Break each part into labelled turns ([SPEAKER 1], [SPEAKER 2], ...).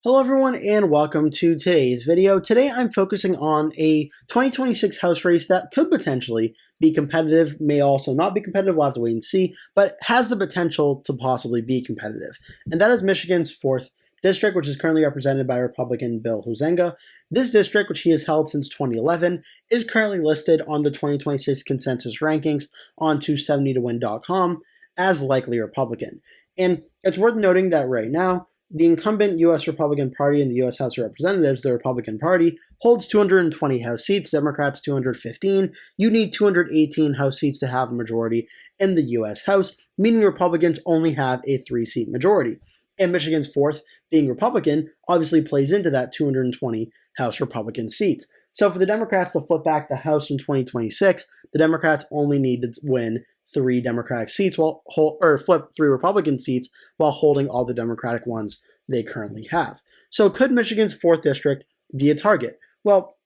[SPEAKER 1] Hello everyone and welcome to today's video. Today I'm focusing on a 2026 House race that could potentially be competitive, may also not be competitive, we'll have to wait and see, but has the potential to possibly be competitive. And that is Michigan's 4th district, which is currently represented by Republican Bill Huizenga. This district, which he has held since 2011, is currently listed on the 2026 consensus rankings on 270towin.com as likely Republican. And it's worth noting that right now, the incumbent U.S. Republican Party in the U.S. House of Representatives, the Republican Party, holds 220 House seats, Democrats 215. You need 218 House seats to have a majority in the U.S. House, meaning Republicans only have a 3-seat majority. And Michigan's 4th, being Republican, obviously plays into that 220 House Republican seats. So for the Democrats to flip back the House in 2026, the Democrats only need to win 3 Democratic seats or flip 3 Republican seats while holding all the Democratic ones they currently have. So could Michigan's 4th district be a target? Well,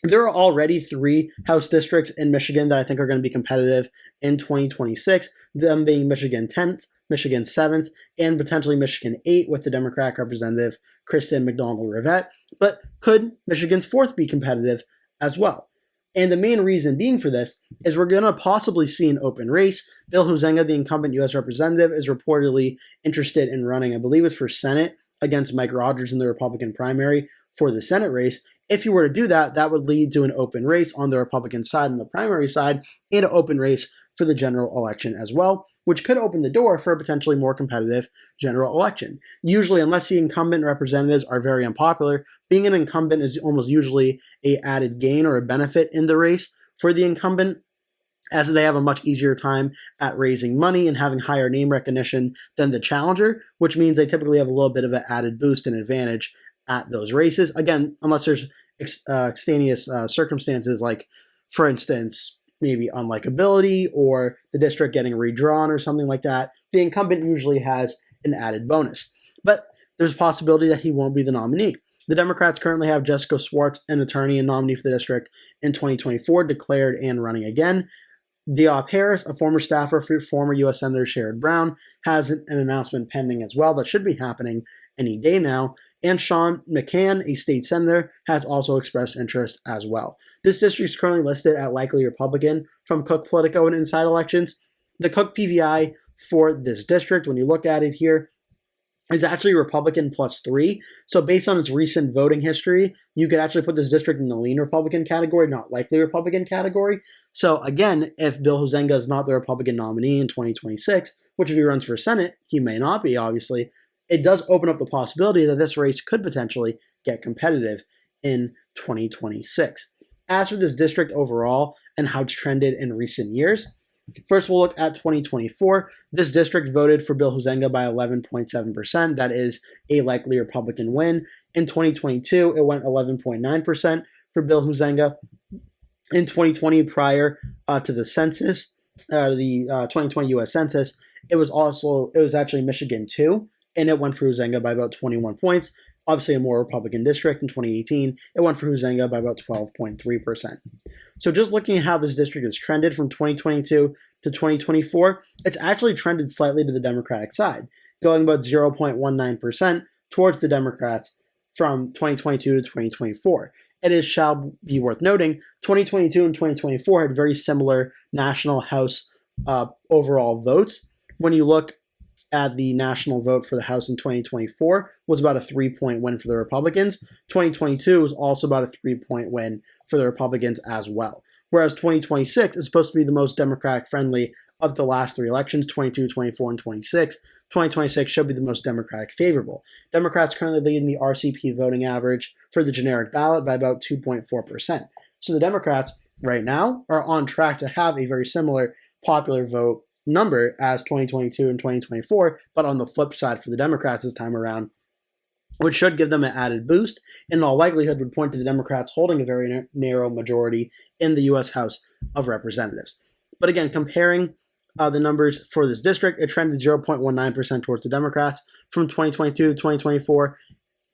[SPEAKER 1] there are already 3 House districts in Michigan that I think are going to be competitive in 2026, them being Michigan 10th, Michigan 7th, and potentially Michigan 8th with the Democratic Representative Kristen McDonald-Rivette. But could Michigan's 4th be competitive as well? And the main reason being for this is we're going to possibly see an open race. Bill Huizenga, the incumbent U.S. representative, is reportedly interested in running, I believe it's for Senate, against Mike Rogers in the Republican primary for the Senate race. If you were to do that, that would lead to an open race on the Republican side and the primary side, and an open race for the general election as well, which could open the door for a potentially more competitive general election. Usually, unless the incumbent representatives are very unpopular, being an incumbent is almost usually an added gain or a benefit in the race for the incumbent, as they have a much easier time at raising money and having higher name recognition than the challenger, which means they typically have a little bit of an added boost and advantage at those races. Again, unless there's extraneous circumstances like, for instance, maybe unlikability or the district getting redrawn or something like that, the incumbent usually has an added bonus. But there's a possibility that he won't be the nominee. The Democrats currently have Jessica Swartz, an attorney and nominee for the district in 2024, declared and running again. Diop Harris, a former staffer for former U.S. Senator Sherrod Brown, has an announcement pending as well that should be happening any day now. And Sean McCann, a state senator, has also expressed interest as well. This district is currently listed at likely Republican from Cook Politico and Inside Elections. The Cook PVI for this district, when you look at it here, is actually Republican +3. So based on its recent voting history, you could actually put this district in the lean Republican category, not likely Republican category. So again, if Bill Huizenga is not the Republican nominee in 2026, which if he runs for Senate, he may not be, obviously, it does open up the possibility that this race could potentially get competitive in 2026. As for this district overall and how it's trended in recent years, first we'll look at 2024. This district voted for Bill Huizenga by 11.7%. That is a likely Republican win. In 2022, it went 11.9% for Bill Huizenga. In 2020, prior to the census, the 2020 U.S. Census, it was actually Michigan 2, and it went for Huizenga by about 21 points. Obviously, a more Republican district in 2018, it went for Huizenga by about 12.3%. So just looking at how this district has trended from 2022 to 2024, it's actually trended slightly to the Democratic side, going about 0.19% towards the Democrats from 2022 to 2024. It shall be worth noting, 2022 and 2024 had very similar national House overall votes. When you look at the national vote for the House in 2024 was about a 3-point win for the Republicans. 2022 was also about a 3-point win for the Republicans as well. Whereas 2026 is supposed to be the most Democratic friendly of the last 3 elections, 22, 24, and 26. 2026 should be the most Democratic favorable. Democrats currently lead in the RCP voting average for the generic ballot by about 2.4%. So the Democrats right now are on track to have a very similar popular vote number as 2022 and 2024, but on the flip side for the Democrats this time around, which should give them an added boost, and in all likelihood would point to the Democrats holding a very narrow majority in the U.S. House of Representatives. But again, comparing the numbers for this district, it trended 0.19% towards the Democrats from 2022 to 2024.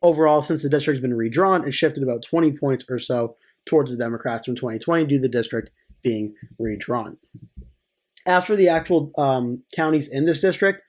[SPEAKER 1] Overall, since the district's been redrawn, it shifted about 20 points or so towards the Democrats from 2020 due to the district being redrawn. As for the actual counties in this district,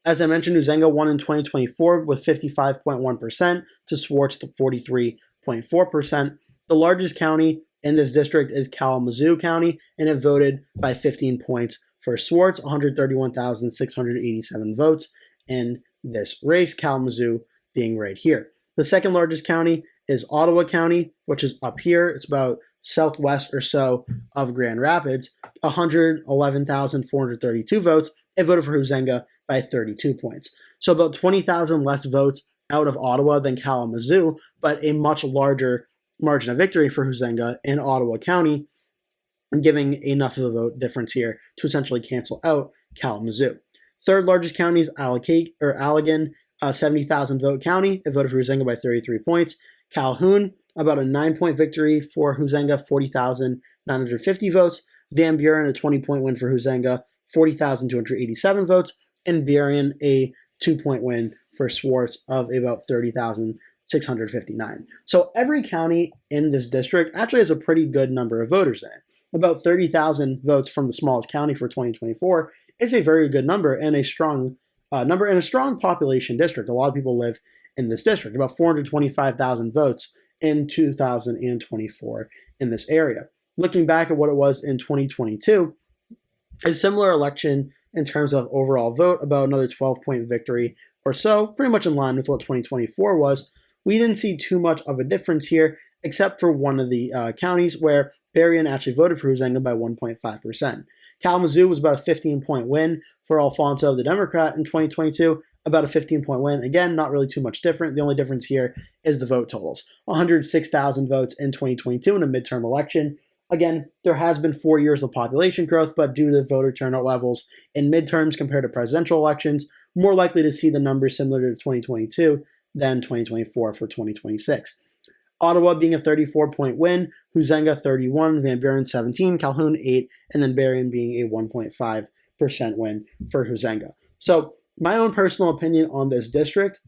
[SPEAKER 1] As I mentioned, Huizenga won in 2024 with 55.1% to Swartz the 43.4%. The largest county in this district is Kalamazoo County, and it voted by 15 points for Swartz, 131,687 votes in this race, Kalamazoo being right here. The second largest county is Ottawa County, which is up here. It's about southwest or so of Grand Rapids, 111,432 votes. It voted for Huizenga by 32 points. So about 20,000 less votes out of Ottawa than Kalamazoo, but a much larger margin of victory for Huizenga in Ottawa County, giving enough of a vote difference here to essentially cancel out Kalamazoo. Third largest county is Allegan, 70,000 vote county. It voted for Huizenga by 33 points. Calhoun, about a 9-point victory for Huizenga, 40,950 votes. Van Buren, a 20-point win for Huizenga, 40,287 votes. And Berrien, a 2-point win for Swartz of about 30,659. So every county in this district actually has a pretty good number of voters in it. About 30,000 votes from the smallest county for 2024 is a very good number and a strong number in a strong population district. A lot of people live in this district, about 425,000 votes in 2024 in this area. Looking back at what it was in 2022, a similar election in terms of overall vote, about another 12-point victory or so, pretty much in line with what 2024 was. We didn't see too much of a difference here, except for one of the counties where Berrien actually voted for Huizenga by 1.5%. Kalamazoo was about a 15-point win for Alfonso, the Democrat, in 2022, about a 15-point win. Again, not really too much different. The only difference here is the vote totals. 106,000 votes in 2022 in a midterm election. Again, there has been 4 years of population growth, but due to voter turnout levels in midterms compared to presidential elections, more likely to see the numbers similar to 2022 than 2024 for 2026. Ottawa being a 34-point win, Huizenga 31, Van Buren 17, Calhoun 8, and then Berrien being a 1.5% win for Huizenga. So my own personal opinion on this district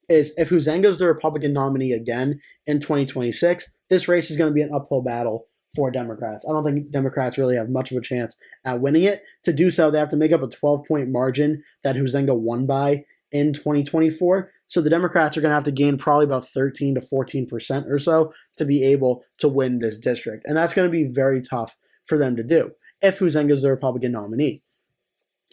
[SPEAKER 1] is if Huizenga is the Republican nominee again in 2026, this race is going to be an uphill battle for Democrats. I don't think Democrats really have much of a chance at winning it. To do so, they have to make up a 12-point margin that Huizenga won by in 2024. So the Democrats are going to have to gain probably about 13 to 14% or so to be able to win this district. And that's going to be very tough for them to do if Huizenga is the Republican nominee.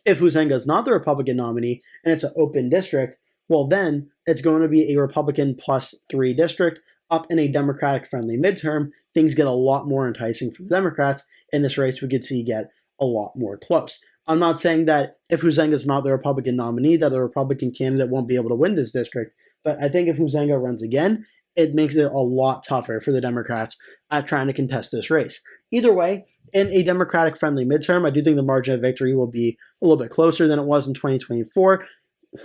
[SPEAKER 1] If Huizenga is not the Republican nominee and it's an open district, well, then it's going to be a Republican plus 3 district up in a Democratic-friendly midterm. Things get a lot more enticing for the Democrats. In this race, we could see get a lot more close. I'm not saying that if Huizenga is not the Republican nominee, that the Republican candidate won't be able to win this district. But I think if Huizenga runs again, it makes it a lot tougher for the Democrats at trying to contest this race. Either way, in a Democratic-friendly midterm, I do think the margin of victory will be a little bit closer than it was in 2024.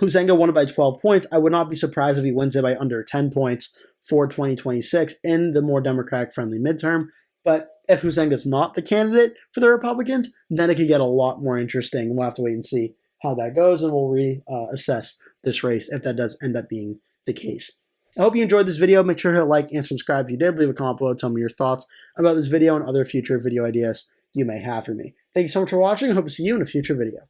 [SPEAKER 1] Huizenga won it by 12 points. I would not be surprised if he wins it by under 10 points for 2026 in the more Democratic-friendly midterm. But if Huizenga is not the candidate for the Republicans, then it could get a lot more interesting. We'll have to wait and see how that goes, and we'll reassess this race if that does end up being the case. I hope you enjoyed this video. Make sure to like and subscribe if you did. Leave a comment below. Tell me your thoughts about this video and other future video ideas you may have for me. Thank you so much for watching. I hope to see you in a future video.